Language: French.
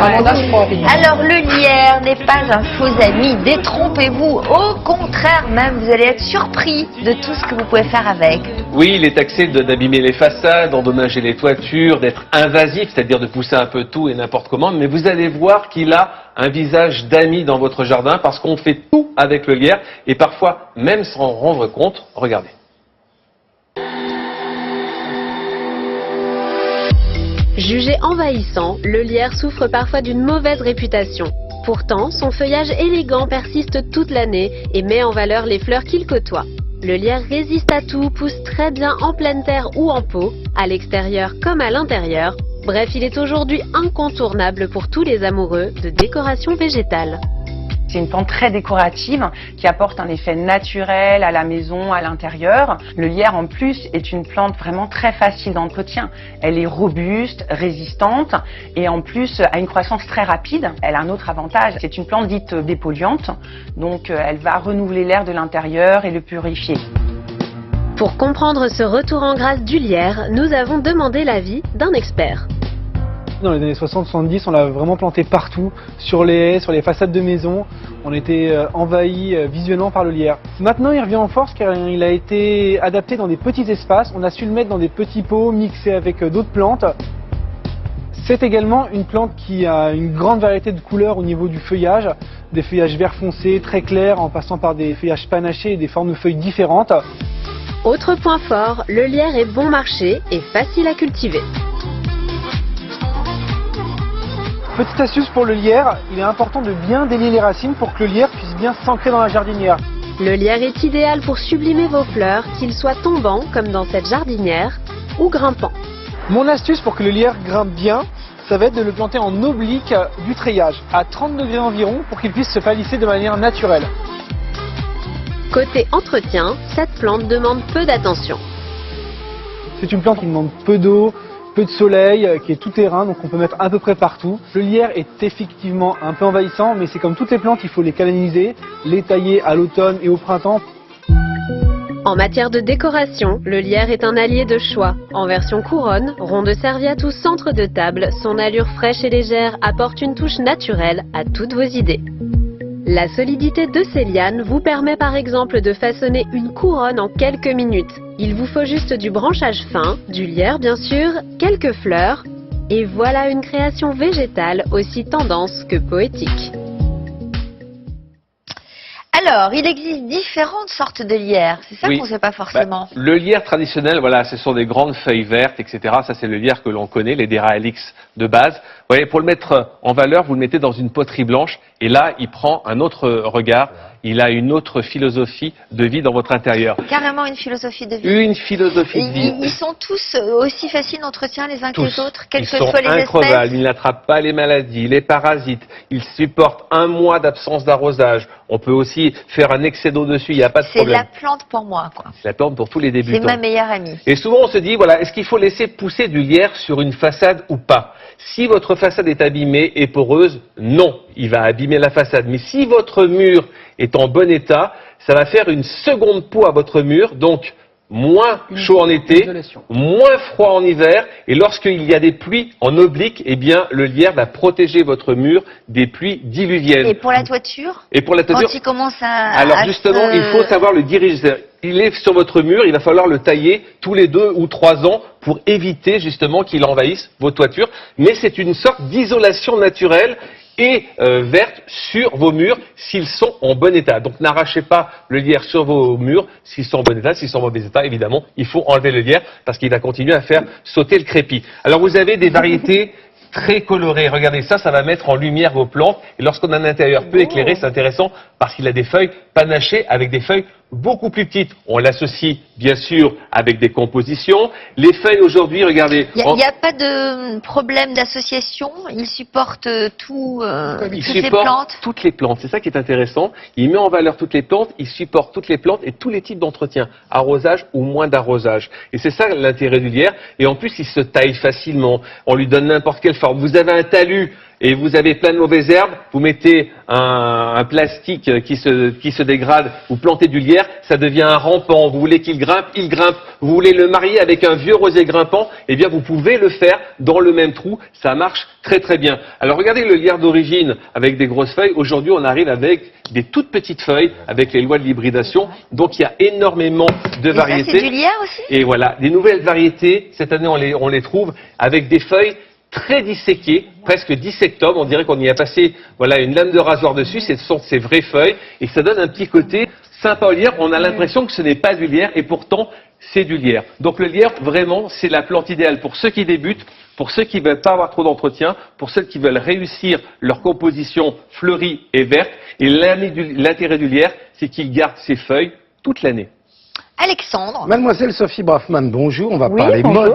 Alors le lierre n'est pas un faux ami, détrompez-vous, au contraire même, vous allez être surpris de tout ce que vous pouvez faire avec. Oui, il est taxé d'abîmer les façades, d'endommager les toitures, d'être invasif, c'est-à-dire de pousser un peu tout et n'importe comment, mais vous allez voir qu'il a un visage d'ami dans votre jardin parce qu'on fait tout avec le lierre et parfois même sans en rendre compte. Regardez. Jugé envahissant, le lierre souffre parfois d'une mauvaise réputation. Pourtant, son feuillage élégant persiste toute l'année et met en valeur les fleurs qu'il côtoie. Le lierre résiste à tout, pousse très bien en pleine terre ou en pot, à l'extérieur comme à l'intérieur. Bref, il est aujourd'hui incontournable pour tous les amoureux de décoration végétale. C'est une plante très décorative qui apporte un effet naturel à la maison, à l'intérieur. Le lierre en plus est une plante vraiment très facile d'entretien. Elle est robuste, résistante et en plus a une croissance très rapide. Elle a un autre avantage, c'est une plante dite dépolluante, donc elle va renouveler l'air de l'intérieur et le purifier. Pour comprendre ce retour en grâce du lierre, nous avons demandé l'avis d'un expert. Dans les années 60-70, on l'a vraiment planté partout, sur les haies, sur les façades de maisons. On était envahis visuellement par le lierre. Maintenant, il revient en force car il a été adapté dans des petits espaces. On a su le mettre dans des petits pots mixés avec d'autres plantes. C'est également une plante qui a une grande variété de couleurs au niveau du feuillage. Des feuillages vert foncé, très clairs, en passant par des feuillages panachés et des formes de feuilles différentes. Autre point fort, le lierre est bon marché et facile à cultiver. Petite astuce pour le lierre, il est important de bien délier les racines pour que le lierre puisse bien s'ancrer dans la jardinière. Le lierre est idéal pour sublimer vos fleurs, qu'ils soient tombants comme dans cette jardinière ou grimpants. Mon astuce pour que le lierre grimpe bien, ça va être de le planter en oblique du treillage, à 30 degrés environ, pour qu'il puisse se palisser de manière naturelle. Côté entretien, cette plante demande peu d'attention. C'est une plante qui demande peu d'eau, peu de soleil, qui est tout terrain, donc on peut mettre à peu près partout. Le lierre est effectivement un peu envahissant, mais c'est comme toutes les plantes, il faut les canaliser, les tailler à l'automne et au printemps. En matière de décoration, le lierre est un allié de choix. En version couronne, rond de serviette ou centre de table, son allure fraîche et légère apporte une touche naturelle à toutes vos idées. La solidité de ses lianes vous permet par exemple de façonner une couronne en quelques minutes. Il vous faut juste du branchage fin, du lierre bien sûr, quelques fleurs, et voilà une création végétale aussi tendance que poétique. Alors, il existe différentes sortes de lierre, c'est ça Oui. qu'on ne sait pas forcément. Le lierre traditionnel, voilà, ce sont des grandes feuilles vertes, etc. Ça, c'est le lierre que l'on connaît, les Deraelix de base. Vous voyez, pour le mettre en valeur, vous le mettez dans une poterie blanche, et là, il prend un autre regard. Il a une autre philosophie de vie dans votre intérieur. Carrément une philosophie de vie. Une philosophie de vie. Ils sont tous aussi faciles d'entretien les uns que les autres, quelles Ils que sont soient les increvables, espèces. ils n'attrapent pas les maladies, les parasites, ils supportent un mois d'absence d'arrosage. On peut aussi faire un excès d'eau dessus, il n'y a pas de C'est la problème. plante pour moi, quoi. C'est la plante pour tous les C'est débutants. ma meilleure amie. Et souvent on se dit, voilà, est-ce qu'il faut laisser pousser du lierre sur une façade ou pas? Si votre façade est abîmée et poreuse, non, il va abîmer la façade. Mais si votre mur est en bon état, ça va faire une seconde peau à votre mur, donc moins chaud en été, moins froid en hiver, et lorsqu'il y a des pluies en oblique, eh bien le lierre va protéger votre mur des pluies diluviennes. Et pour la toiture, Et pour la toiture, quand il commence à... alors justement, il faut savoir le diriger. Il est sur votre mur, il va falloir le tailler tous les 2 ou 3 ans pour éviter justement qu'il envahisse vos toitures. Mais c'est une sorte d'isolation naturelle et verte sur vos murs s'ils sont en bon état. Donc n'arrachez pas le lierre sur vos murs s'ils sont en bon état. S'ils sont en mauvais état, évidemment, il faut enlever le lierre parce qu'il va continuer à faire sauter le crépi. Alors vous avez des variétés très colorées. Regardez ça, ça va mettre en lumière vos plantes. Et lorsqu'on a un intérieur peu éclairé, c'est intéressant parce qu'il a des feuilles panachées avec des feuilles beaucoup plus petites. On l'associe bien sûr avec des compositions. Les feuilles aujourd'hui, regardez. Il n'y a pas de problème d'association, il supporte toutes les plantes. Toutes les plantes, c'est ça qui est intéressant. Il met en valeur toutes les plantes, il supporte toutes les plantes et tous les types d'entretien, arrosage ou moins d'arrosage. Et c'est ça l'intérêt du lierre. Et en plus, il se taille facilement. On lui donne n'importe quelle forme. Vous avez un talus, et vous avez plein de mauvaises herbes, vous mettez un plastique qui se dégrade, vous plantez du lierre, ça devient un rampant. Vous voulez qu'il grimpe, il grimpe. Vous voulez le marier avec un vieux rosier grimpant, eh bien vous pouvez le faire dans le même trou, ça marche très très bien. Alors regardez le lierre d'origine avec des grosses feuilles, aujourd'hui on arrive avec des toutes petites feuilles avec les lois de l'hybridation, donc il y a énormément de variétés. C'est du lierre aussi? Et voilà, des nouvelles variétés, cette année on les trouve avec des feuilles très disséquées, presque dissectomes, on dirait qu'on y a passé voilà, une lame de rasoir dessus, ce sont ces vraies feuilles, et ça donne un petit côté sympa au lierre, on a l'impression que ce n'est pas du lierre, et pourtant c'est du lierre. Donc le lierre, vraiment, c'est la plante idéale pour ceux qui débutent, pour ceux qui ne veulent pas avoir trop d'entretien, pour ceux qui veulent réussir leur composition fleurie et verte, et l'intérêt du lierre, c'est qu'il garde ses feuilles toute l'année. Alexandre. Mademoiselle Sophie Braffman, bonjour. On va Oui, parler bonjour. mode.